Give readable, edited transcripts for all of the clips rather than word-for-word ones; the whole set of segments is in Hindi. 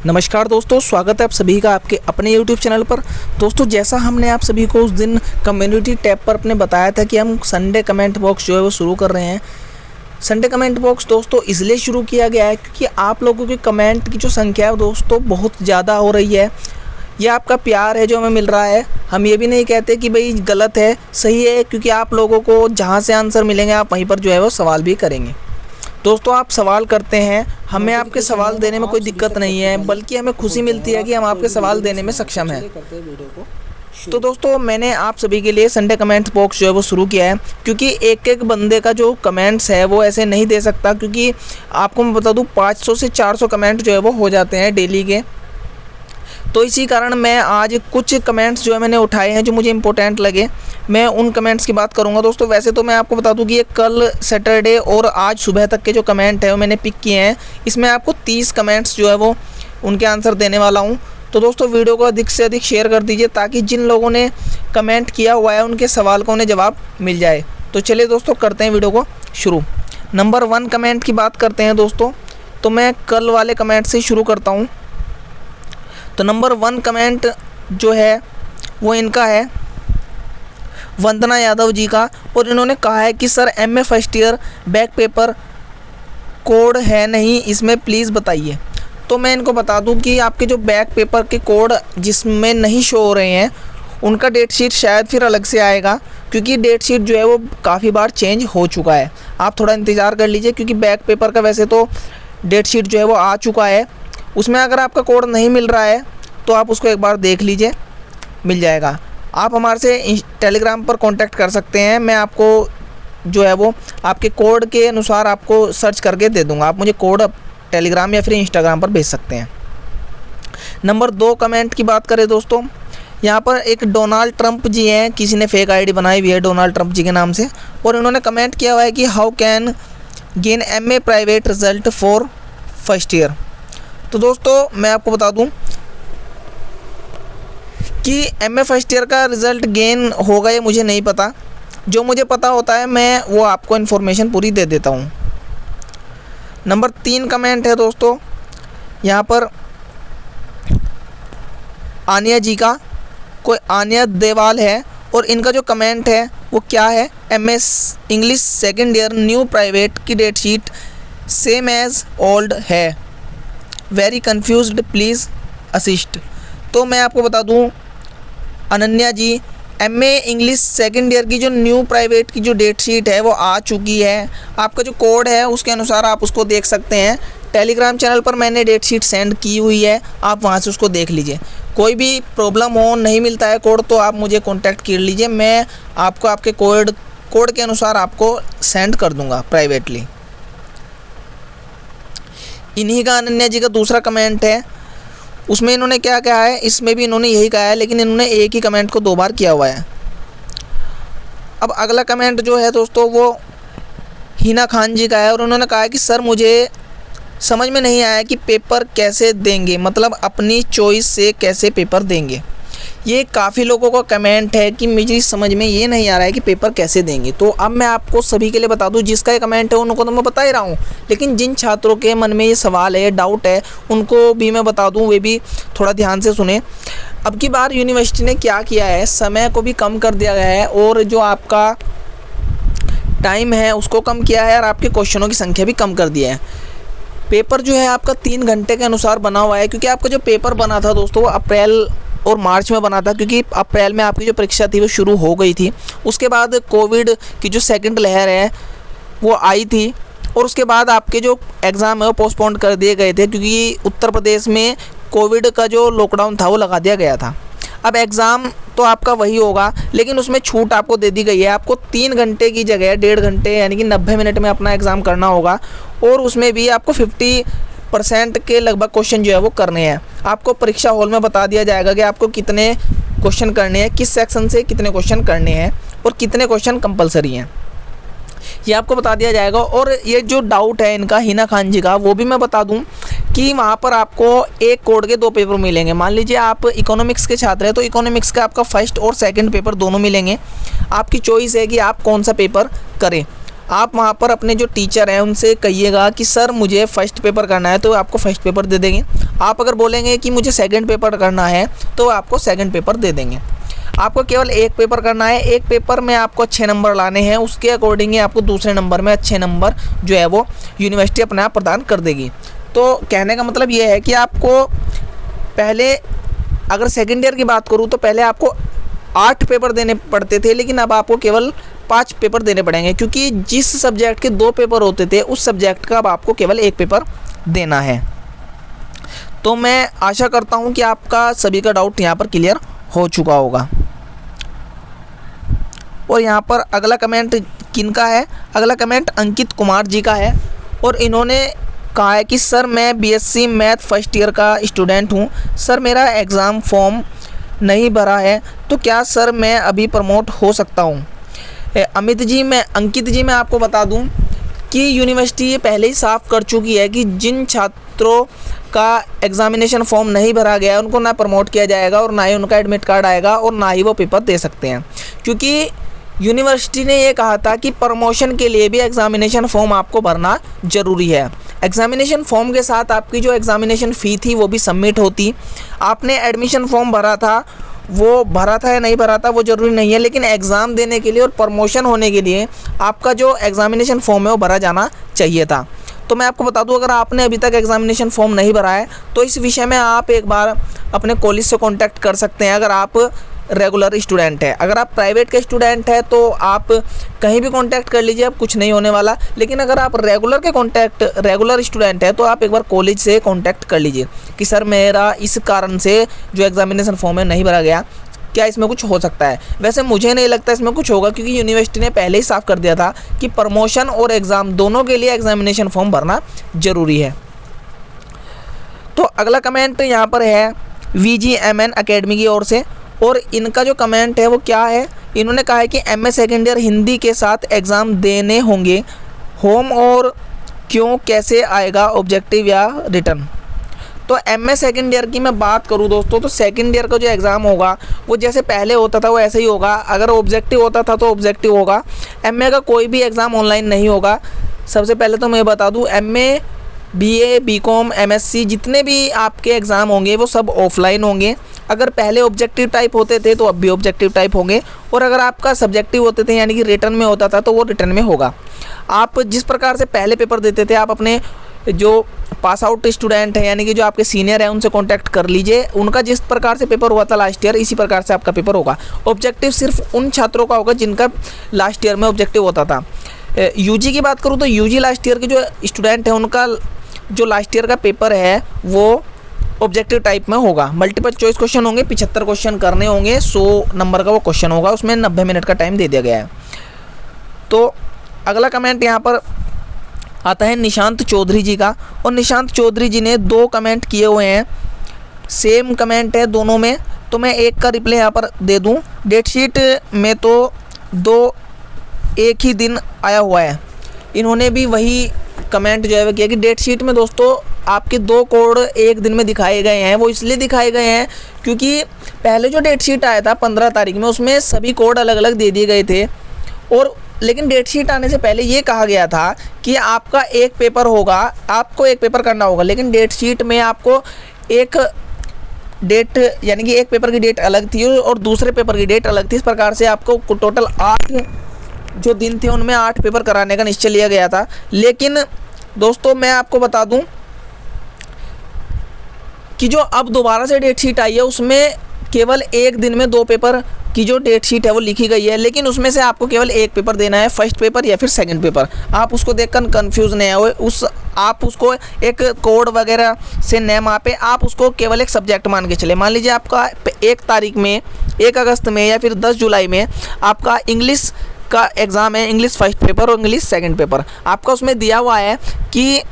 नमस्कार दोस्तों, स्वागत है आप सभी का आपके अपने YouTube चैनल पर। दोस्तों, जैसा हमने आप सभी को उस दिन कम्युनिटी टैब पर अपने बताया था कि हम संडे कमेंट बॉक्स जो है वो शुरू कर रहे हैं। संडे कमेंट बॉक्स दोस्तों इसलिए शुरू किया गया है क्योंकि आप लोगों के कमेंट की जो संख्या है दोस्तों बहुत ज़्यादा हो रही है। ये आपका प्यार है जो हमें मिल रहा है। हम ये भी नहीं कहते कि भाई गलत है, सही है, क्योंकि आप लोगों को जहाँ से आंसर मिलेंगे आप वहीं पर जो है वो सवाल भी करेंगे। दोस्तों, आप सवाल करते हैं, हमें आपके सवाल देने में कोई दिक्कत नहीं है, बल्कि हमें खुशी मिलती है कि हम आपके सवाल देने में सक्षम हैं। तो दोस्तों, मैंने आप सभी के लिए संडे कमेंट बॉक्स जो है वो शुरू किया है क्योंकि एक एक बंदे का जो कमेंट्स है वो ऐसे नहीं दे सकता, क्योंकि आपको मैं बता दूं 500 से 400 कमेंट जो है वो हो जाते हैं डेली के। तो इसी कारण मैं आज कुछ कमेंट्स जो है मैंने उठाए हैं जो मुझे इंपॉर्टेंट लगे, मैं उन कमेंट्स की बात करूंगा। दोस्तों, वैसे तो मैं आपको बता दूं कि ये कल सैटरडे और आज सुबह तक के जो कमेंट है वो मैंने पिक किए हैं। इसमें आपको 30 कमेंट्स जो है वो उनके आंसर देने वाला हूं। तो दोस्तों, वीडियो को अधिक से अधिक शेयर कर दीजिए ताकि जिन लोगों ने कमेंट किया हुआ है उनके सवाल का उन्हें जवाब मिल जाए। तो चलिए दोस्तों, करते हैं वीडियो को शुरू। नंबर 1 कमेंट की बात करते हैं दोस्तों, तो मैं कल वाले कमेंट से शुरू करता हूँ। तो नंबर 1 कमेंट जो है वो इनका है वंदना यादव जी का, और इन्होंने कहा है कि sir MA first year back paper code है नहीं, इसमें प्लीज़ बताइए। तो मैं इनको बता दूं कि आपके जो बैक पेपर के कोड जिसमें नहीं शो हो रहे हैं उनका डेट शीट शायद फिर अलग से आएगा, क्योंकि डेट शीट जो है वो काफ़ी बार चेंज हो चुका है। आप थोड़ा इंतज़ार कर लीजिए, क्योंकि बैक पेपर का वैसे तो डेट शीट जो है वो आ चुका है। उसमें अगर आपका कोड नहीं मिल रहा है तो आप उसको एक बार देख लीजिए, मिल जाएगा। आप हमारे से टेलीग्राम पर कांटेक्ट कर सकते हैं, मैं आपको जो है वो आपके कोड के अनुसार आपको सर्च करके दे दूंगा। आप मुझे कोड टेलीग्राम या फिर इंस्टाग्राम पर भेज सकते हैं। नंबर 2 कमेंट की बात करें दोस्तों, यहाँ पर एक डोनाल्ड ट्रंप जी हैं, किसी ने फेक आईडी बनाई हुई है डोनाल्ड ट्रंप जी के नाम से, और इन्होंने कमेंट किया हुआ है कि how can gain MA private result for first year. तो दोस्तों, मैं आपको बता दूँ कि MA फर्स्ट ईयर का रिज़ल्ट गेन होगा ये मुझे नहीं पता। जो मुझे पता होता है मैं वो आपको इन्फॉर्मेशन पूरी दे देता हूँ। नंबर 3 कमेंट है दोस्तों, यहाँ पर आनिया जी का, कोई आनिया देवाल है, और इनका जो कमेंट है वो क्या है, MS English second year new private की date sheet same as old है, वेरी कन्फ्यूज्ड प्लीज़ असिस्ट। तो मैं आपको बता दूँ Ananya ji, MA English second year की जो न्यू प्राइवेट की जो डेट शीट है वो आ चुकी है। आपका जो कोड है उसके अनुसार आप उसको देख सकते हैं। टेलीग्राम चैनल पर मैंने डेट शीट सेंड की हुई है, आप वहां से उसको देख लीजिए। कोई भी प्रॉब्लम हो, नहीं मिलता है कोड, तो आप मुझे कांटेक्ट कर लीजिए, मैं आपको आपके कोड के अनुसार आपको सेंड कर दूँगा प्राइवेटली। इन्हीं का अनन्या जी का दूसरा कमेंट है, उसमें इन्होंने क्या कहा है, इसमें भी इन्होंने यही कहा है, लेकिन इन्होंने एक ही कमेंट को 2 बार किया हुआ है। अब अगला कमेंट जो है दोस्तों वो हिना खान जी का है, और उन्होंने कहा है कि सर मुझे समझ में नहीं आया कि पेपर कैसे देंगे, मतलब अपनी चॉइस से कैसे पेपर देंगे। ये काफ़ी लोगों का कमेंट है कि मुझे समझ में ये नहीं आ रहा है कि पेपर कैसे देंगे। तो अब मैं आपको सभी के लिए बता दूं, जिसका ये कमेंट है उनको तो मैं बता ही रहा हूँ, लेकिन जिन छात्रों के मन में ये सवाल है, डाउट है, उनको भी मैं बता दूं, वे भी थोड़ा ध्यान से सुने। अब की बार यूनिवर्सिटी ने क्या किया है, समय को भी कम कर दिया गया है, और जो आपका टाइम है उसको कम किया है, और आपके क्वेश्चनों की संख्या भी कम कर दिया है। पेपर जो है आपका 3 घंटे के अनुसार बना हुआ है, क्योंकि आपका जो पेपर बना था दोस्तों वो अप्रैल और मार्च में बना था, क्योंकि अप्रैल में आपकी जो परीक्षा थी वो शुरू हो गई थी। उसके बाद कोविड की जो सेकंड लहर है वो आई थी, और उसके बाद आपके जो एग्ज़ाम है वो पोस्टपोन कर दिए गए थे, क्योंकि उत्तर प्रदेश में कोविड का जो लॉकडाउन था वो लगा दिया गया था। अब एग्ज़ाम तो आपका वही होगा, लेकिन उसमें छूट आपको दे दी गई है। आपको 3 घंटे की जगह 1.5 घंटे यानी कि 90 मिनट में अपना एग्ज़ाम करना होगा, और उसमें भी आपको 50% के लगभग क्वेश्चन जो है वो करने हैं। आपको परीक्षा हॉल में बता दिया जाएगा कि आपको कितने क्वेश्चन करने हैं, किस सेक्शन से कितने क्वेश्चन करने हैं, और कितने क्वेश्चन कंपलसरी हैं, ये आपको बता दिया जाएगा। और ये जो डाउट है इनका हिना खान जी का, वो भी मैं बता दूं कि वहाँ पर आपको एक कोड के 2 पेपर मिलेंगे। मान लीजिए आप इकोनॉमिक्स के छात्र हैं तो इकोनॉमिक्स का आपका फर्स्ट और सेकंड पेपर दोनों मिलेंगे। आपकी चॉइस है कि आप कौन सा पेपर करें। आप वहाँ पर अपने जो टीचर हैं उनसे कहिएगा कि सर मुझे फ़र्स्ट पेपर करना है, तो आपको फ़र्स्ट पेपर दे देंगे। आप अगर बोलेंगे कि मुझे सेकंड पेपर करना है तो आपको सेकंड पेपर दे देंगे। आपको केवल एक पेपर करना है, एक पेपर में आपको अच्छे नंबर लाने हैं, उसके अकॉर्डिंग ही आपको दूसरे नंबर में अच्छे नंबर जो है वो यूनिवर्सिटी अपने आप प्रदान कर देगी। तो कहने का मतलब ये है कि आपको पहले, अगर सेकेंड ईयर की बात करूँ तो पहले आपको 8 पेपर देने पड़ते थे, लेकिन अब आपको केवल 5 पेपर देने पड़ेंगे, क्योंकि जिस सब्जेक्ट के 2 पेपर होते थे उस सब्जेक्ट का अब आपको केवल 1 पेपर देना है। तो मैं आशा करता हूँ कि आपका सभी का डाउट यहाँ पर क्लियर हो चुका होगा। और यहाँ पर अगला कमेंट किनका है? अगला कमेंट अंकित कुमार जी का है, और इन्होंने कहा है कि सर मैं बीएससी मैथ फर्स्ट ईयर का स्टूडेंट हूँ, सर मेरा एग्ज़ाम फॉर्म नहीं भरा है, तो क्या सर मैं अभी प्रमोट हो सकता हूँ? अंकित जी मैं आपको बता दूँ कि यूनिवर्सिटी ये पहले ही साफ़ कर चुकी है कि जिन छात्रों का एग्ज़ामिनेशन फॉर्म नहीं भरा गया है उनको ना प्रमोट किया जाएगा, और ना ही उनका एडमिट कार्ड आएगा, और ना ही वो पेपर दे सकते हैं। क्योंकि यूनिवर्सिटी ने ये कहा था कि प्रमोशन के लिए भी एग्ज़ामिनेशन फॉर्म आपको भरना ज़रूरी है। एग्ज़ामिनेशन फॉर्म के साथ आपकी जो एग्ज़ामिनेशन फ़ी थी वो भी सबमिट होती। आपने एडमिशन फॉर्म भरा था, वो भरा था या नहीं भरा था वो ज़रूरी नहीं है, लेकिन एग्ज़ाम देने के लिए और प्रमोशन होने के लिए आपका जो एग्ज़ामिनेशन फॉर्म है वो भरा जाना चाहिए था। तो मैं आपको बता दूं, अगर आपने अभी तक एग्ज़ामिनेशन फॉर्म नहीं भरा है तो इस विषय में आप एक बार अपने कॉलेज से कांटेक्ट कर सकते हैं। अगर आप रेगुलर स्टूडेंट है, अगर आप प्राइवेट के स्टूडेंट है तो आप कहीं भी कांटेक्ट कर लीजिए, अब कुछ नहीं होने वाला। लेकिन अगर आप रेगुलर स्टूडेंट है तो आप एक बार कॉलेज से कांटेक्ट कर लीजिए कि सर मेरा इस कारण से जो एग्ज़ामिनेशन फॉर्म है नहीं भरा गया, क्या इसमें कुछ हो सकता है? वैसे मुझे नहीं लगता इसमें कुछ होगा, क्योंकि यूनिवर्सिटी ने पहले ही साफ कर दिया था कि प्रमोशन और एग्ज़ाम दोनों के लिए एग्ज़ामिनेशन फॉर्म भरना ज़रूरी है। तो अगला कमेंट यहाँ पर है VGMN अकेडमी की ओर से, और इनका जो कमेंट है वो क्या है? इन्होंने कहा है कि MA सेकेंड ईयर हिंदी के साथ एग्ज़ाम देने होंगे, होम और क्यों, कैसे आएगा ऑब्जेक्टिव या रिटर्न? तो MA सेकेंड ईयर की मैं बात करूँ दोस्तों, तो सेकेंड ईयर का जो एग्ज़ाम होगा वो जैसे पहले होता था वो ऐसे ही होगा। अगर ऑब्जेक्टिव होता था तो ऑब्जेक्टिव होगा। MA का कोई भी एग्ज़ाम ऑनलाइन नहीं होगा। सबसे पहले तो मैं बता दूँ, MA BA BCom MSc जितने भी आपके एग्ज़ाम होंगे वो सब ऑफलाइन होंगे। अगर पहले ऑब्जेक्टिव टाइप होते थे तो अब भी ऑब्जेक्टिव टाइप होंगे, और अगर आपका सब्जेक्टिव होते थे यानी कि रिटर्न में होता था तो वो रिटर्न में होगा। आप जिस प्रकार से पहले पेपर देते थे, आप अपने जो पास आउट स्टूडेंट है यानी कि जो आपके सीनियर हैं उनसे कांटेक्ट कर लीजिए, उनका जिस प्रकार से पेपर हुआ था लास्ट ईयर इसी प्रकार से आपका पेपर होगा। ऑब्जेक्टिव सिर्फ उन छात्रों का होगा जिनका लास्ट ईयर में ऑब्जेक्टिव होता था। यूजी की बात करूँ तो यूजी लास्ट ईयर के जो स्टूडेंट हैं उनका जो लास्ट ईयर का पेपर है वो ऑब्जेक्टिव टाइप में होगा। मल्टीपल चॉइस क्वेश्चन होंगे, 75 क्वेश्चन करने होंगे, 100 नंबर का वो क्वेश्चन होगा, उसमें 90 मिनट का टाइम दे दिया गया है। तो अगला कमेंट यहाँ पर आता है निशांत चौधरी जी का, और निशांत चौधरी जी ने 2 कमेंट किए हुए हैं, सेम कमेंट है दोनों में, तो मैं एक का रिप्लाई यहाँ पर दे दूँ। डेटशीट में तो 2 एक ही दिन आया हुआ है। इन्होंने भी वही कमेंट जो है वो किया कि डेट शीट में दोस्तों आपके 2 कोड एक दिन में दिखाए गए हैं। वो इसलिए दिखाए गए हैं क्योंकि पहले जो डेट शीट आया था 15 तारीख में उसमें सभी कोड अलग अलग दे दिए गए थे, और लेकिन डेट शीट आने से पहले ये कहा गया था कि आपका एक पेपर होगा, आपको एक पेपर करना होगा, लेकिन डेट शीट में आपको एक डेट यानी कि एक पेपर की डेट अलग थी और दूसरे पेपर की डेट अलग थी। इस प्रकार से आपको टोटल 8 जो दिन थे उनमें 8 पेपर कराने का निश्चय लिया गया था। लेकिन दोस्तों मैं आपको बता दूं कि जो अब दोबारा से डेट शीट आई है उसमें केवल एक दिन में 2 पेपर की जो डेट शीट है वो लिखी गई है, लेकिन उसमें से आपको केवल एक पेपर देना है, फर्स्ट पेपर या फिर सेकंड पेपर। आप उसको देखकर कंफ्यूज नहीं हो, आप उसको एक कोड वगैरह से न मापे, आप उसको केवल एक सब्जेक्ट मान के चले। मान लीजिए आपका 1 तारीख में, 1 अगस्त में या फिर 10 जुलाई में आपका इंग्लिश का एग्ज़ाम है, इंग्लिश फर्स्ट पेपर और इंग्लिश सेकंड पेपर। आपका उसमें दिया हुआ है कि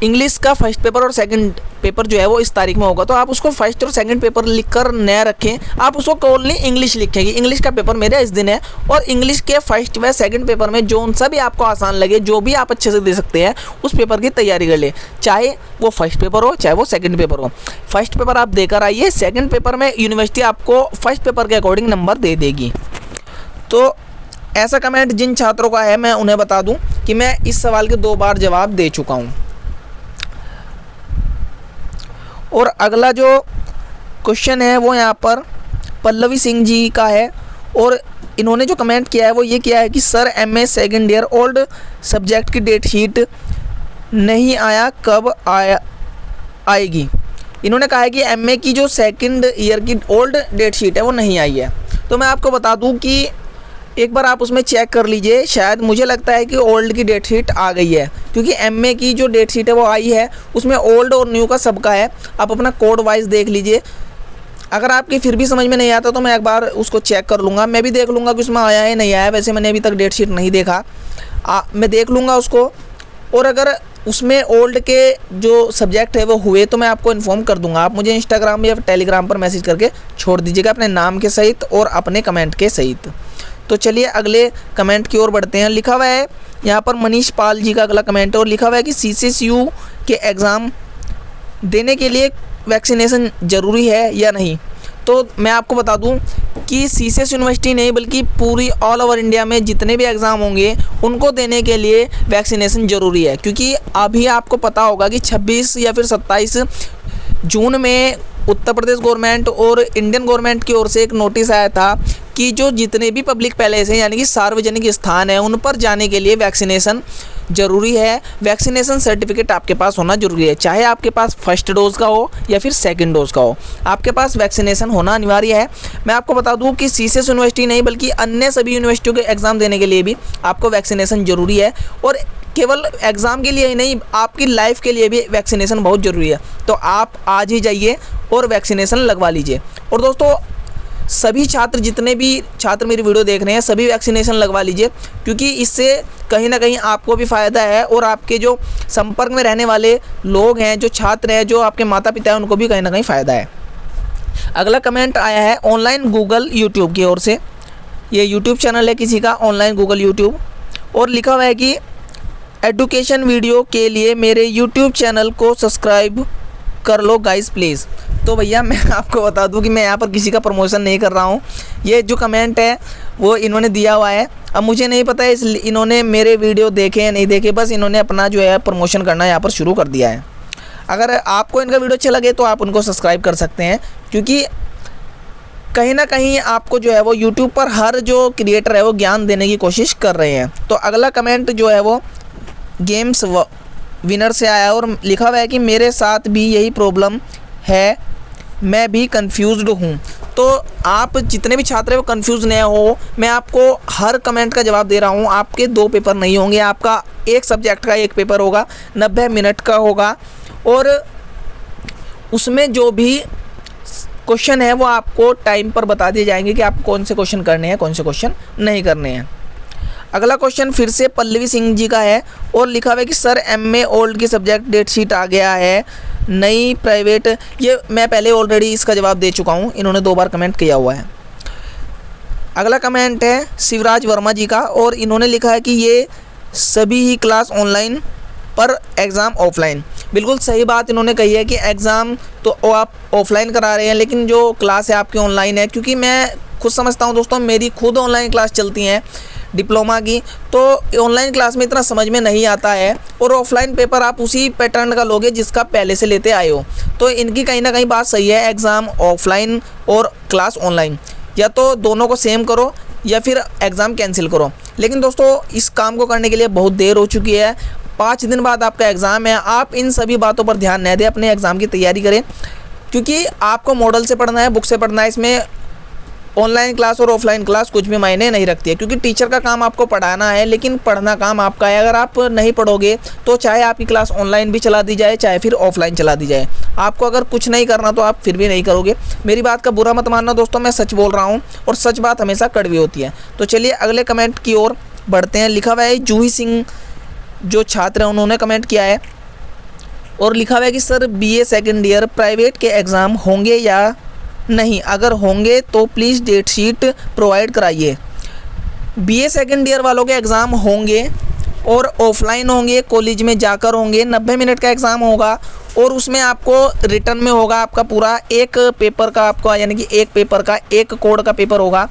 इंग्लिश का फर्स्ट पेपर और सेकंड पेपर जो है वो इस तारीख में होगा, तो आप उसको फर्स्ट और सेकंड पेपर लिखकर न रखें, आप उसको ओनली इंग्लिश लिखेंगे। इंग्लिश का पेपर मेरा इस दिन है, और इंग्लिश के फर्स्ट व सेकंड पेपर में जो सा भी आपको आसान लगे, जो भी आप अच्छे से दे सकते हैं, उस पेपर की तैयारी कर ले, चाहे वो फर्स्ट पेपर हो चाहे वो सेकंड पेपर हो। फर्स्ट पेपर आप देकर आइए, सेकंड पेपर में यूनिवर्सिटी आपको फर्स्ट पेपर के अकॉर्डिंग नंबर दे देगी। तो ऐसा कमेंट जिन छात्रों का है मैं उन्हें बता दूं कि मैं इस सवाल के 2 बार जवाब दे चुका हूं। और अगला जो क्वेश्चन है वो यहाँ पर पल्लवी सिंह जी का है और इन्होंने जो कमेंट किया है वो ये किया है कि sir MA second year old subject की डेट शीट नहीं आया, कब आएगी। इन्होंने कहा है कि एमए की जो सेकंड ईयर की ओल्ड डेट शीट है वो नहीं आई है। तो मैं आपको बता दूं कि एक बार आप उसमें चेक कर लीजिए, शायद मुझे लगता है कि ओल्ड की डेट शीट आ गई है, क्योंकि एमए की जो डेट शीट है वो आई है, उसमें ओल्ड और न्यू का सबका है। आप अपना कोड वाइज देख लीजिए। अगर आपकी फिर भी समझ में नहीं आता तो मैं एक बार उसको चेक कर लूँगा, मैं भी देख लूँगा कि उसमें आया है नहीं आया। वैसे मैंने अभी तक डेट शीट नहीं देखा, मैं देख लूँगा उसको, और अगर उसमें ओल्ड के जो सब्जेक्ट है वो हुए तो मैं आपको इन्फॉर्म कर दूंगा। आप मुझे इंस्टाग्राम या टेलीग्राम पर मैसेज करके छोड़ दीजिएगा अपने नाम के सहित और अपने कमेंट के सहित। तो चलिए अगले कमेंट की ओर बढ़ते हैं। लिखा हुआ है यहाँ पर मनीष पाल जी का अगला कमेंट है और लिखा हुआ है कि CCSU के एग्ज़ाम देने के लिए वैक्सीनेशन ज़रूरी है या नहीं। तो मैं आपको बता दूं कि CCS यूनिवर्सिटी नहीं बल्कि पूरी ऑल ओवर इंडिया में जितने भी एग्ज़ाम होंगे उनको देने के लिए वैक्सीनेशन ज़रूरी है, क्योंकि अभी आपको पता होगा कि 26 या फिर 27 जून में उत्तर प्रदेश गवर्नमेंट और इंडियन गवर्नमेंट की ओर से एक नोटिस आया था कि जो जितने भी पब्लिक पैलेस हैं यानी कि सार्वजनिक स्थान है उन पर जाने के लिए वैक्सीनेशन ज़रूरी है। वैक्सीनेशन सर्टिफिकेट आपके पास होना ज़रूरी है, चाहे आपके पास फर्स्ट डोज़ का हो या फिर सेकंड डोज़ का हो, आपके पास वैक्सीनेशन होना अनिवार्य है। मैं आपको बता दूं कि CCS यूनिवर्सिटी नहीं बल्कि अन्य सभी यूनिवर्सिटियों के एग्ज़ाम देने के लिए भी आपको वैक्सीनेशन ज़रूरी है, और केवल एग्ज़ाम के लिए ही नहीं, आपकी लाइफ के लिए भी वैक्सीनेशन बहुत ज़रूरी है। तो आप आज ही जाइए और वैक्सीनेशन लगवा लीजिए। और दोस्तों सभी छात्र, जितने भी छात्र मेरी वीडियो देख रहे हैं, सभी वैक्सीनेशन लगवा लीजिए, क्योंकि इससे कहीं ना कहीं आपको भी फ़ायदा है और आपके जो संपर्क में रहने वाले लोग हैं, जो छात्र हैं, जो आपके माता पिता हैं, उनको भी कहीं ना कहीं फ़ायदा है। अगला कमेंट आया है ऑनलाइन गूगल यूट्यूब की ओर से। ये यूट्यूब चैनल है किसी का, ऑनलाइन गूगल यूट्यूब, और लिखा हुआ है कि एडुकेशन वीडियो के लिए मेरे यूट्यूब चैनल को सब्सक्राइब कर लो गाइस प्लीज़। तो भैया मैं आपको बता दूं कि मैं यहाँ पर किसी का प्रमोशन नहीं कर रहा हूँ। ये जो कमेंट है वो इन्होंने दिया हुआ है, अब मुझे नहीं पता है इन्होंने मेरे वीडियो देखे या नहीं देखे, बस इन्होंने अपना जो है प्रमोशन करना यहाँ पर शुरू कर दिया है। अगर आपको इनका वीडियो अच्छा लगे तो आप उनको सब्सक्राइब कर सकते हैं, क्योंकि कहीं ना कहीं आपको जो है वो यूट्यूब पर हर जो क्रिएटर है वो ज्ञान देने की कोशिश कर रहे हैं। तो अगला कमेंट जो है वो गेम्स विनर से आया और लिखा हुआ है कि मेरे साथ भी यही प्रॉब्लम है, मैं भी कंफ्यूज्ड हूँ। तो आप जितने भी छात्र हैं वो कंफ्यूज नहीं हो, मैं आपको हर कमेंट का जवाब दे रहा हूँ। आपके 2 पेपर नहीं होंगे, आपका एक सब्जेक्ट का 1 पेपर होगा, 90 मिनट का होगा, और उसमें जो भी क्वेश्चन है वो आपको टाइम पर बता दिए जाएंगे कि आप कौन से क्वेश्चन करने हैं, कौन से क्वेश्चन नहीं करने हैं। अगला क्वेश्चन फिर से पल्लवी सिंह जी का है और लिखा हुआ है कि सर एमए ओल्ड की सब्जेक्ट डेट शीट आ गया है, नई प्राइवेट। ये मैं पहले ऑलरेडी इसका जवाब दे चुका हूँ, इन्होंने 2 बार कमेंट किया हुआ है। अगला कमेंट है शिवराज वर्मा जी का और इन्होंने लिखा है कि ये सभी ही क्लास ऑनलाइन पर एग्ज़ाम ऑफलाइन। बिल्कुल सही बात इन्होंने कही है कि एग्ज़ाम तो आप ऑफलाइन करा रहे हैं, लेकिन जो क्लास है आपकी ऑनलाइन है। क्योंकि मैं खुद समझता हूँ दोस्तों, मेरी खुद ऑनलाइन क्लास चलती हैं डिप्लोमा की, तो ऑनलाइन क्लास में इतना समझ में नहीं आता है, और ऑफलाइन पेपर आप उसी पैटर्न का लोगे जिसका पहले से लेते आए हो। तो इनकी कहीं ना कहीं बात सही है, एग्ज़ाम ऑफलाइन और क्लास ऑनलाइन, या तो दोनों को सेम करो या फिर एग्ज़ाम कैंसिल करो। लेकिन दोस्तों इस काम को करने के लिए बहुत देर हो चुकी है, 5 दिन बाद आपका एग्ज़ाम है। आप इन सभी बातों पर ध्यान न दें, अपने एग्ज़ाम की तैयारी करें, क्योंकि आपको मॉडल से पढ़ना है, बुक से पढ़ना है। इसमें ऑनलाइन क्लास और ऑफलाइन क्लास कुछ भी मायने नहीं रखती है, क्योंकि टीचर का काम आपको पढ़ाना है, लेकिन पढ़ना काम आपका है। अगर आप नहीं पढ़ोगे तो चाहे आपकी क्लास ऑनलाइन भी चला दी जाए, चाहे फिर ऑफलाइन चला दी जाए, आपको अगर कुछ नहीं करना तो आप फिर भी नहीं करोगे। मेरी बात का बुरा मत मानना दोस्तों, मैं सच बोल रहा हूँ और सच बात हमेशा कड़वी होती है। तो चलिए अगले कमेंट की ओर बढ़ते हैं। लिखा हुआ है जूही सिंह जो छात्र हैं उन्होंने कमेंट किया है और लिखा हुआ है कि sir BA second year private के एग्ज़ाम होंगे या नहीं, अगर होंगे तो प्लीज़ डेट शीट प्रोवाइड कराइए। BA सेकेंड ईयर वालों के एग्ज़ाम होंगे और ऑफलाइन होंगे, कॉलेज में जाकर होंगे। 90 मिनट का एग्ज़ाम होगा और उसमें आपको रिटर्न में होगा आपका पूरा 1 पेपर का, आपका यानी कि 1 पेपर का 1 कोड का पेपर होगा,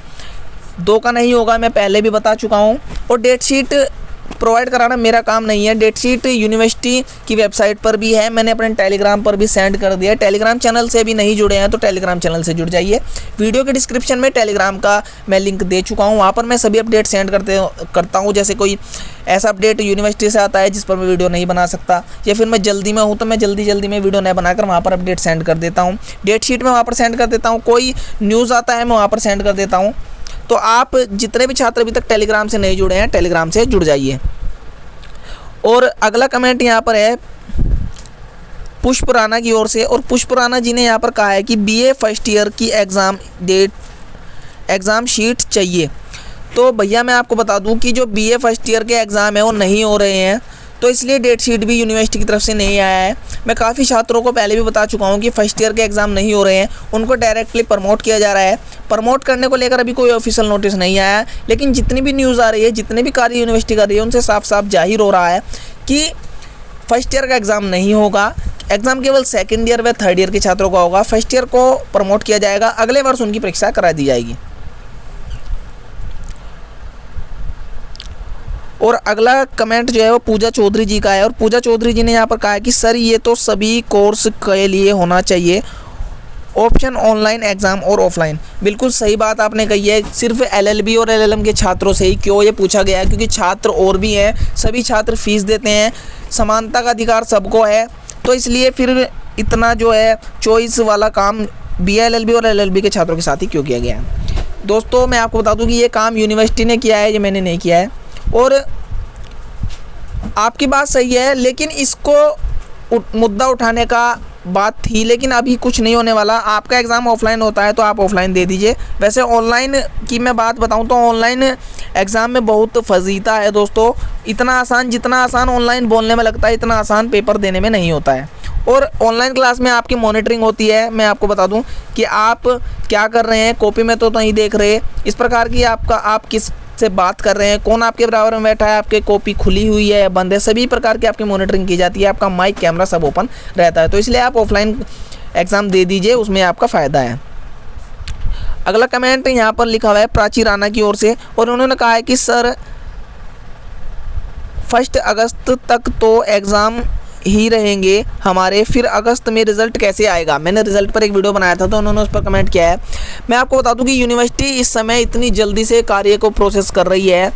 2 का नहीं होगा, मैं पहले भी बता चुका हूँ। और डेट शीट प्रोवाइड कराना मेरा काम नहीं है। डेट शीट यूनिवर्सिटी की वेबसाइट पर भी है, मैंने अपने टेलीग्राम पर भी सेंड कर दिया है। टेलीग्राम चैनल से भी नहीं जुड़े हैं तो टेलीग्राम चैनल से जुड़ जाइए। वीडियो के डिस्क्रिप्शन में टेलीग्राम का मैं लिंक दे चुका हूँ, वहाँ पर मैं सभी अपडेट सेंड करता हूँ। जैसे कोई ऐसा अपडेट यूनिवर्सिटी से आता है जिस पर मैं वीडियो नहीं बना सकता, या फिर मैं जल्दी में हूँ तो मैं जल्दी में वीडियो नहीं बनाकर वहाँ पर अपडेट सेंड कर देता हूँ। डेट शीट में वहाँ पर सेंड कर देता हूँ, कोई न्यूज़ आता है मैं वहाँ पर सेंड कर देता हूँ। तो आप जितने भी छात्र अभी तक टेलीग्राम से नहीं जुड़े हैं, टेलीग्राम से जुड़ जाइए। और अगला कमेंट यहाँ पर है पुष्प राणा की ओर से, और पुष्प राणा जी ने यहाँ पर कहा है कि बीए फर्स्ट ईयर की एग्ज़ाम शीट चाहिए। तो भैया मैं आपको बता दूं कि जो बीए फर्स्ट ईयर के एग्ज़ाम है वो नहीं हो रहे हैं, तो इसलिए डेट शीट भी यूनिवर्सिटी की तरफ से नहीं आया है। मैं काफ़ी छात्रों को पहले भी बता चुका हूं कि फर्स्ट ईयर के एग्ज़ाम नहीं हो रहे हैं, उनको डायरेक्टली प्रमोट किया जा रहा है। प्रमोट करने को लेकर अभी कोई ऑफिशियल नोटिस नहीं आया है, लेकिन जितनी भी न्यूज़ आ रही है, जितने भी कार्य यूनिवर्सिटी कर रही है, उनसे साफ साफ जाहिर हो रहा है कि फर्स्ट ईयर का एग्ज़ाम नहीं होगा। एग्ज़ाम केवल सेकेंड ईयर व थर्ड ईयर के छात्रों का होगा। फर्स्ट ईयर को प्रमोट किया जाएगा, अगले वर्ष उनकी परीक्षा करा दी जाएगी। और अगला कमेंट जो है वो पूजा चौधरी जी का है, और पूजा चौधरी जी ने यहाँ पर कहा है कि सर ये तो सभी कोर्स के लिए होना चाहिए ऑप्शन, ऑनलाइन एग्ज़ाम और ऑफलाइन। बिल्कुल सही बात आपने कही है। सिर्फ एलएलबी और एलएलएम के छात्रों से ही क्यों ये पूछा गया है, क्योंकि छात्र और भी हैं, सभी छात्र फीस देते हैं, समानता का अधिकार सबको है, तो इसलिए फिर इतना जो है चॉइस वाला काम बी एलएलबी और एलएलबी के छात्रों के साथ ही क्यों किया गया है। दोस्तों मैं आपको बता दूँ कि ये काम यूनिवर्सिटी ने किया है, ये मैंने नहीं किया है। और आपकी बात सही है, लेकिन इसको मुद्दा उठाने का बात थी, लेकिन अभी कुछ नहीं होने वाला। आपका एग्ज़ाम ऑफलाइन होता है तो आप ऑफलाइन दे दीजिए। वैसे ऑनलाइन की मैं बात बताऊं तो ऑनलाइन एग्ज़ाम में बहुत फजीता है दोस्तों। इतना आसान, जितना आसान ऑनलाइन बोलने में लगता है, इतना आसान पेपर देने में नहीं होता है। और ऑनलाइन क्लास में आपकी मॉनिटरिंग होती है। मैं आपको बता दूं कि आप क्या कर रहे हैं, कॉपी में तो नहीं देख रहे, इस प्रकार की आप किस से बात कर रहे हैं, कौन आपके बराबर में बैठा है, आपके कॉपी खुली हुई है या बंद है, सभी प्रकार की आपकी मॉनिटरिंग की जाती है। आपका माइक, कैमरा सब ओपन रहता है, तो इसलिए आप ऑफलाइन एग्ज़ाम दे दीजिए, उसमें आपका फ़ायदा है। अगला कमेंट यहाँ पर लिखा हुआ है प्राची राणा की ओर से, और उन्होंने कहा है कि सर 1 अगस्त तक तो एग्ज़ाम ही रहेंगे हमारे, फिर अगस्त में रिज़ल्ट कैसे आएगा। मैंने रिज़ल्ट पर एक वीडियो बनाया था तो उन्होंने उस पर कमेंट किया है। मैं आपको बता दूं कि यूनिवर्सिटी इस समय इतनी जल्दी से कार्य को प्रोसेस कर रही है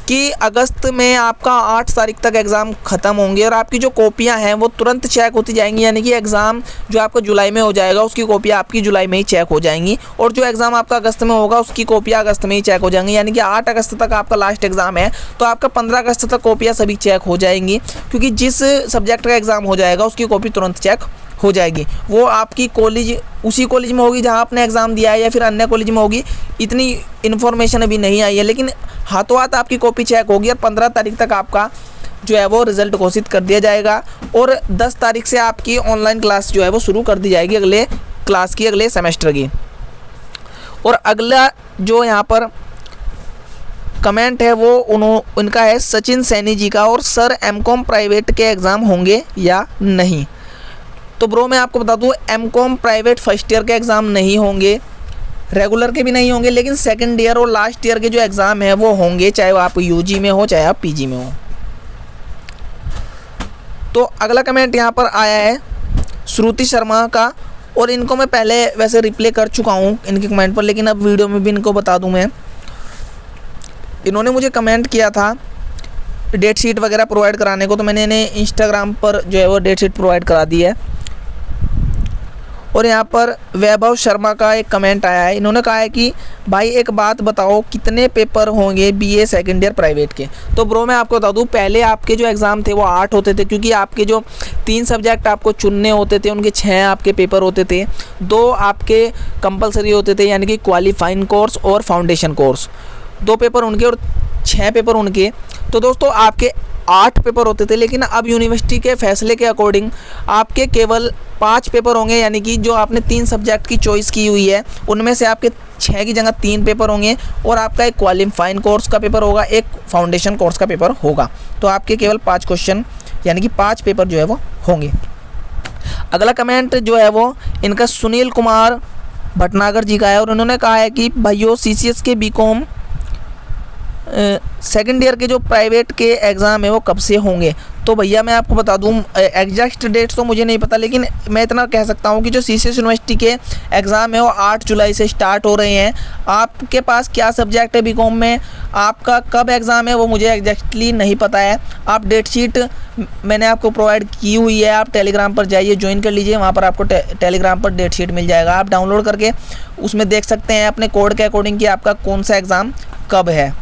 कि अगस्त में आपका 8 तारीख तक एग्ज़ाम ख़त्म होंगे, और आपकी जो कॉपियां हैं वो तुरंत चेक होती जाएंगी। यानी कि एग्ज़ाम जो आपका जुलाई में हो जाएगा उसकी कॉपियां आपकी जुलाई में ही चेक हो जाएंगी, और जो एग्ज़ाम आपका अगस्त में होगा उसकी कॉपियां अगस्त में ही चेक हो जाएंगी। यानी कि 8 अगस्त तक आपका लास्ट एग्ज़ाम है, तो आपका 15 अगस्त तक कॉपियाँ सभी चेक हो जाएंगी, क्योंकि जिस सब्जेक्ट का एग्ज़ाम हो जाएगा उसकी कॉपी तुरंत चेक हो जाएगी। वो आपकी कॉलेज उसी कॉलेज में होगी जहाँ आपने एग्ज़ाम दिया है, या फिर अन्य कॉलेज में होगी, इतनी इन्फॉर्मेशन अभी नहीं आई है, लेकिन हाथों हाथ आपकी कॉपी चेक होगी, और 15 तारीख तक आपका जो है वो रिज़ल्ट घोषित कर दिया जाएगा, और 10 तारीख से आपकी ऑनलाइन क्लास जो है वो शुरू कर दी जाएगी, अगले क्लास की, अगले सेमेस्टर की। और अगला जो यहाँ पर कमेंट है वो उनका है सचिन सैनी जी का, और सर एमकॉम प्राइवेट के एग्ज़ाम होंगे या नहीं। तो ब्रो मैं आपको बता दूं एमकॉम प्राइवेट फर्स्ट ईयर के एग्ज़ाम नहीं होंगे, रेगुलर के भी नहीं होंगे, लेकिन सेकंड ईयर और लास्ट ईयर के जो एग्ज़ाम है वो होंगे, चाहे वो आप यूजी में हो चाहे आप पीजी में हो। तो अगला कमेंट यहाँ पर आया है श्रुति शर्मा का, और इनको मैं पहले वैसे रिप्लाई कर चुका हूँ इनके कमेंट पर, लेकिन अब वीडियो में भी इनको बता दूँ मैं। इन्होंने मुझे कमेंट किया था डेट शीट वगैरह प्रोवाइड कराने को, तो मैंने इन्हें इंस्टाग्राम पर जो है वो डेट शीट प्रोवाइड करा दी है। और यहाँ पर वैभव शर्मा का एक कमेंट आया है, इन्होंने कहा है कि भाई एक बात बताओ कितने पेपर होंगे बीए सेकंड ईयर प्राइवेट के। तो ब्रो मैं आपको बता दूँ पहले आपके जो एग्ज़ाम थे वो 8 होते थे, क्योंकि आपके जो 3 सब्जेक्ट आपको चुनने होते थे उनके 6 आपके पेपर होते थे, 2 आपके कंपलसरी होते थे, यानी कि क्वालिफाइंग कोर्स और फाउंडेशन कोर्स, 2 पेपर उनके और 6 पेपर उनके। तो दोस्तों आपके 8 पेपर होते थे, लेकिन अब यूनिवर्सिटी के फैसले के अकॉर्डिंग आपके केवल 5 पेपर होंगे, यानी कि जो आपने 3 सब्जेक्ट की चॉइस की हुई है उनमें से आपके 6 की जगह 3 पेपर होंगे, और आपका एक क्वालिफाइंग कोर्स का पेपर होगा, एक फाउंडेशन कोर्स का पेपर होगा। तो आपके केवल 5 क्वेश्चन यानी कि 5 पेपर जो है वो होंगे। अगला कमेंट जो है वो इनका सुनील कुमार भटनागर जी का है, और उन्होंने कहा है कि भाइयों CCS के बीकॉम सेकेंड ईयर के जो प्राइवेट के एग्ज़ाम है वो कब से होंगे। तो भैया मैं आपको बता दूं, एग्जैक्ट डेट्स तो मुझे नहीं पता, लेकिन मैं इतना कह सकता हूं कि जो सीसीएस यूनिवर्सिटी के एग्ज़ाम है वो 8 जुलाई से स्टार्ट हो रहे हैं। आपके पास क्या सब्जेक्ट है बीकॉम में, आपका कब एग्ज़ाम है वो मुझे एग्जैक्टली नहीं पता है। आप डेट शीट मैंने आपको प्रोवाइड की हुई है, आप टेलीग्राम पर जाइए, ज्वाइन कर लीजिए, वहाँ पर आपको टेलीग्राम पर डेट शीट मिल जाएगा। आप डाउनलोड करके उसमें देख सकते हैं अपने कोड के अकॉर्डिंग कि आपका कौन सा एग्ज़ाम कब है।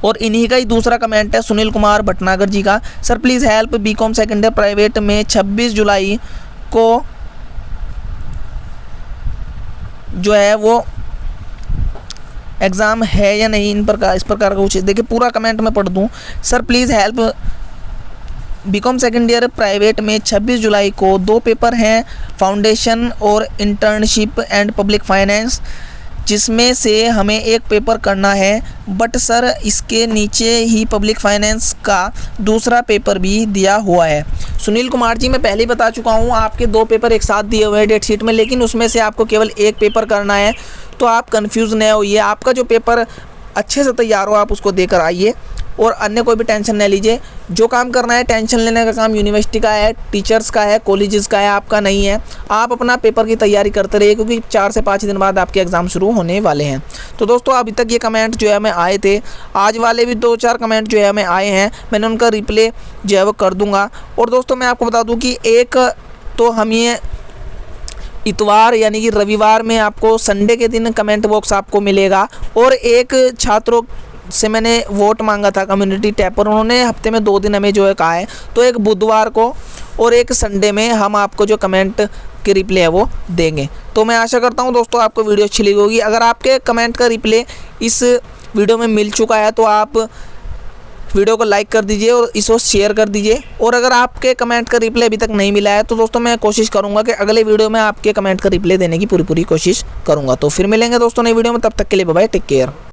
और इन्हीं का ही दूसरा कमेंट है सुनील कुमार भटनागर जी का, sir please help BCom second year private में 26 जुलाई को जो है वो एग्ज़ाम है या नहीं, इस प्रकार का कुछ। देखिए पूरा कमेंट मैं पढ़ दूँ, sir please help BCom second year private में 26 जुलाई को 2 पेपर हैं, फाउंडेशन और इंटर्नशिप एंड पब्लिक फाइनेंस, जिसमें से हमें एक पेपर करना है, बट सर इसके नीचे ही पब्लिक फाइनेंस का दूसरा पेपर भी दिया हुआ है। सुनील कुमार जी मैं पहले ही बता चुका हूँ, आपके 2 पेपर एक साथ दिए हुए हैं डेट शीट में, लेकिन उसमें से आपको केवल एक पेपर करना है, तो आप कंफ्यूज नहीं होइए। आपका जो पेपर अच्छे से तैयार हो आप उसको देकर आइए और अन्य कोई भी टेंशन नहीं लीजिए। जो काम करना है, टेंशन लेने का काम यूनिवर्सिटी का है, टीचर्स का है, कॉलेजेस का है, आपका नहीं है। आप अपना पेपर की तैयारी करते रहिए, क्योंकि 4 से 5 दिन बाद आपके एग्ज़ाम शुरू होने वाले हैं। तो दोस्तों अभी तक ये कमेंट जो है हमें आए थे, आज वाले भी 2-4 कमेंट जो है हमें आए हैं, मैंने उनका रिप्ले जो है वो कर दूँगा। और दोस्तों मैं आपको बता दूँ कि एक तो हम ये इतवार यानी कि रविवार में आपको संडे के दिन कमेंट बॉक्स आपको मिलेगा, और एक छात्रों से मैंने वोट मांगा था कम्युनिटी टैब पर, उन्होंने हफ्ते में 2 दिन हमें जो है कहा है, तो एक बुधवार को और एक संडे में हम आपको जो कमेंट के रिप्ले है वो देंगे। तो मैं आशा करता हूँ दोस्तों आपको वीडियो अच्छी लगी होगी। अगर आपके कमेंट का रिप्ले इस वीडियो में मिल चुका है तो आप वीडियो को लाइक कर दीजिए और इसको शेयर कर दीजिए, और अगर आपके कमेंट का रिप्ले अभी तक नहीं मिला है तो दोस्तों मैं कोशिश करूंगा कि अगले वीडियो में आपके कमेंट का रिप्ले देने की पूरी कोशिश करूंगा। तो फिर मिलेंगे दोस्तों नई वीडियो में, तब तक के लिए बाय बाय, टेक केयर।